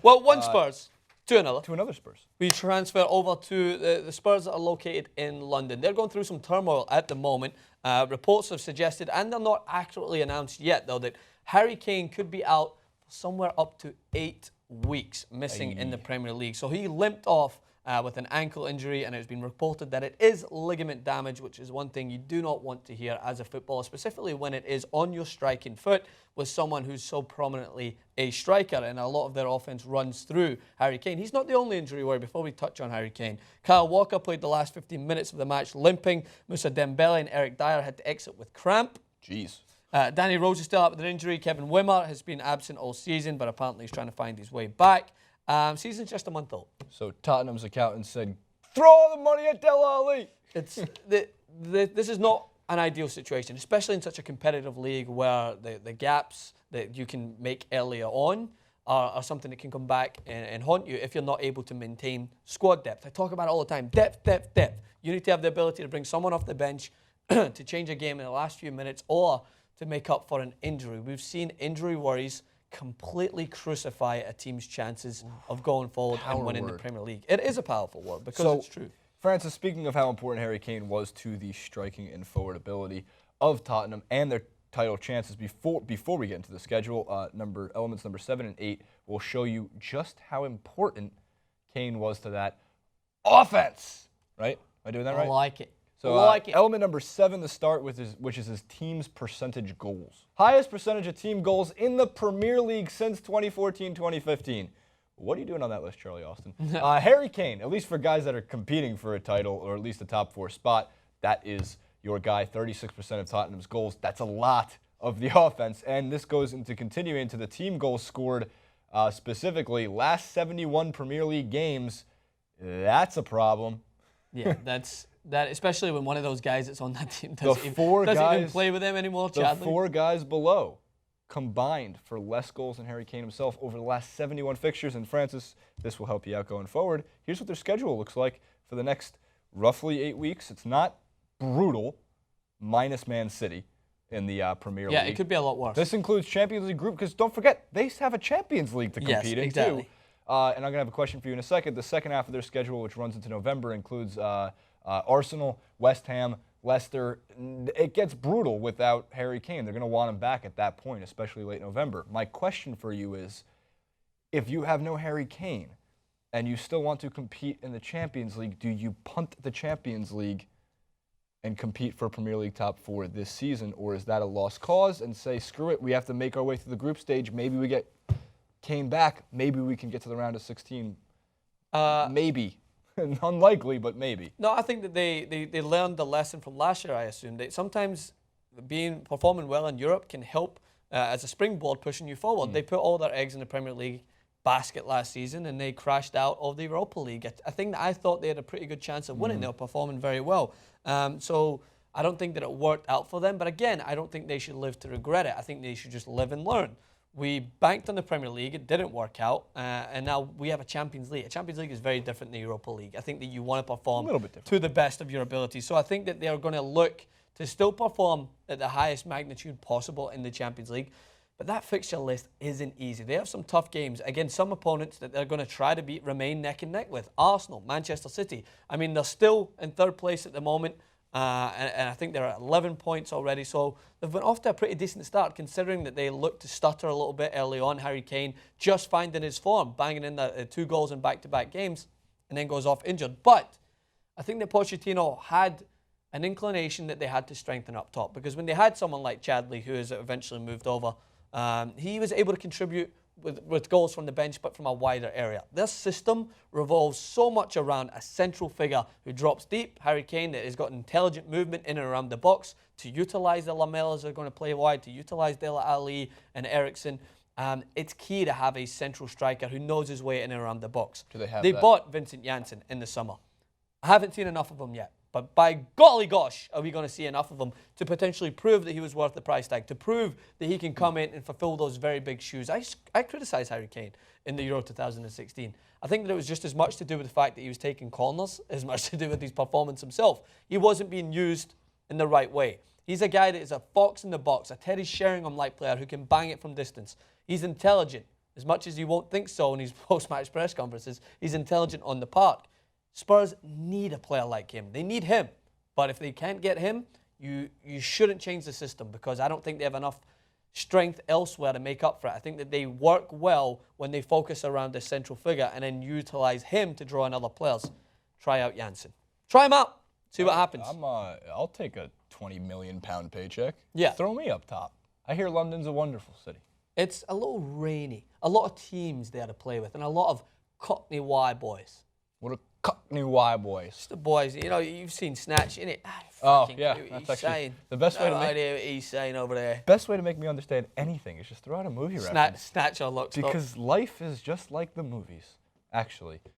Well, one Spurs to another. To another Spurs. We transfer over to the Spurs that are located in London. They're going through some turmoil at the moment. Reports have suggested, and they're not accurately announced yet, though, that Harry Kane could be out for somewhere up to 8 weeks missing in the Premier League. So he limped off with an ankle injury, and it's been reported that it is ligament damage, which is one thing you do not want to hear as a footballer, specifically when it is on your striking foot with someone who's so prominently a striker, and a lot of their offense runs through Harry Kane. He's not the only injury worry. Before we touch on Harry Kane, Kyle Walker played the last 15 minutes of the match limping. Moussa Dembele and Eric Dyer had to exit with cramp. Jeez. Danny Rose is still out with an injury. Kevin Wimmer has been absent all season, but apparently he's trying to find his way back. Season's just a month old. So Tottenham's accountant said, throw all the money at Dele Alli. It's this is not an ideal situation, especially in such a competitive league where the gaps that you can make earlier on are something that can come back and haunt you if you're not able to maintain squad depth. I talk about it all the time. Depth, depth, depth. You need to have the ability to bring someone off the bench to change a game in the last few minutes or to make up for an injury. We've seen injury worries completely crucify a team's chances of going forward and winning the Premier League. It is a powerful word because it's true. Francis, speaking of how important Harry Kane was to the striking and forward ability of Tottenham and their title chances, before we get into the schedule, elements number 7 and 8 will show you just how important Kane was to that offense. Right? Am I doing that right? I like it. So element number 7 to start with, which is his team's percentage goals. Highest percentage of team goals in the Premier League since 2014-2015. What are you doing on that list, Charlie Austin? Harry Kane, at least for guys that are competing for a title or at least a top 4 spot, that is your guy, 36% of Tottenham's goals. That's a lot of the offense, and this goes into continuing to the team goals scored specifically. Last 71 Premier League games, that's a problem. Yeah, that especially when one of those guys that's on that team doesn't even play with them anymore. The 4 guys below combined for less goals than Harry Kane himself over the last 71 fixtures. And Francis, this will help you out going forward. Here's what their schedule looks like for the next roughly 8 weeks. It's not brutal, minus Man City in the Premier League. Yeah, it could be a lot worse. This includes Champions League group, because don't forget, they have a Champions League to compete in too. And I'm going to have a question for you in a second. The second half of their schedule, which runs into November, includes Arsenal, West Ham, Leicester. It gets brutal without Harry Kane. They're going to want him back at that point, especially late November. My question for you is, if you have no Harry Kane and you still want to compete in the Champions League, do you punt the Champions League and compete for Premier League top 4 this season, or is that a lost cause and say, screw it, we have to make our way through the group stage, maybe we get Kane back, maybe we can get to the round of 16? Maybe. Unlikely, but maybe. No, I think that they learned the lesson from last year, I assume. That sometimes performing well in Europe can help as a springboard pushing you forward. They put all their eggs in the Premier League basket last season and they crashed out of the Europa League. I think that I thought they had a pretty good chance of winning. They were performing very well. So I don't think that it worked out for them. But again, I don't think they should live to regret it. I think they should just live and learn. We banked on the Premier League. It didn't work out. And now we have a Champions League. A Champions League is very different than the Europa League. I think that you want to perform to the best of your ability. So I think that they are going to look to still perform at the highest magnitude possible in the Champions League. But that fixture list isn't easy. They have some tough games against some opponents that they're going to try to remain neck and neck with. Arsenal, Manchester City. I mean, they're still in 3rd place at the moment. And I think they're at 11 points already. So they've been off to a pretty decent start, considering that they looked to stutter a little bit early on. Harry Kane just finding his form, banging in the 2 goals in back-to-back games, and then goes off injured. But I think that Pochettino had an inclination that they had to strengthen up top, because when they had someone like Chadley, who has eventually moved over, he was able to contribute with goals from the bench, but from a wider area. Their system revolves so much around a central figure who drops deep, Harry Kane, that has got intelligent movement in and around the box to utilise the Lamellas that are going to play wide, to utilise Dele Alli and Eriksen. It's key to have a central striker who knows his way in and around the box. Do they have that? Bought Vincent Janssen in the summer. I haven't seen enough of him yet. But by golly gosh, are we going to see enough of him to potentially prove that he was worth the price tag, to prove that he can come in and fulfill those very big shoes. I criticised Harry Kane in the Euro 2016. I think that it was just as much to do with the fact that he was taking corners as much to do with his performance himself. He wasn't being used in the right way. He's a guy that is a fox in the box, a Teddy Sheringham-like player who can bang it from distance. He's intelligent. As much as you won't think so in his post-match press conferences, he's intelligent on the park. Spurs need a player like him. They need him. But if they can't get him, you shouldn't change the system, because I don't think they have enough strength elsewhere to make up for it. I think that they work well when they focus around the central figure and then utilize him to draw in other players. Try out Janssen. Try him out. See what happens. I'll take a £20 million paycheck. Yeah. Throw me up top. I hear London's a wonderful city. It's a little rainy. A lot of teams there to play with, and a lot of Cockney Y boys. What a Cockney Y boys. Just the boys, you've seen Snatch, innit? That's actually the best way to make. Idea what he's saying over there. Best way to make me understand anything is just throw out a movie reference. Snatch on lock. Because life is just like the movies, actually.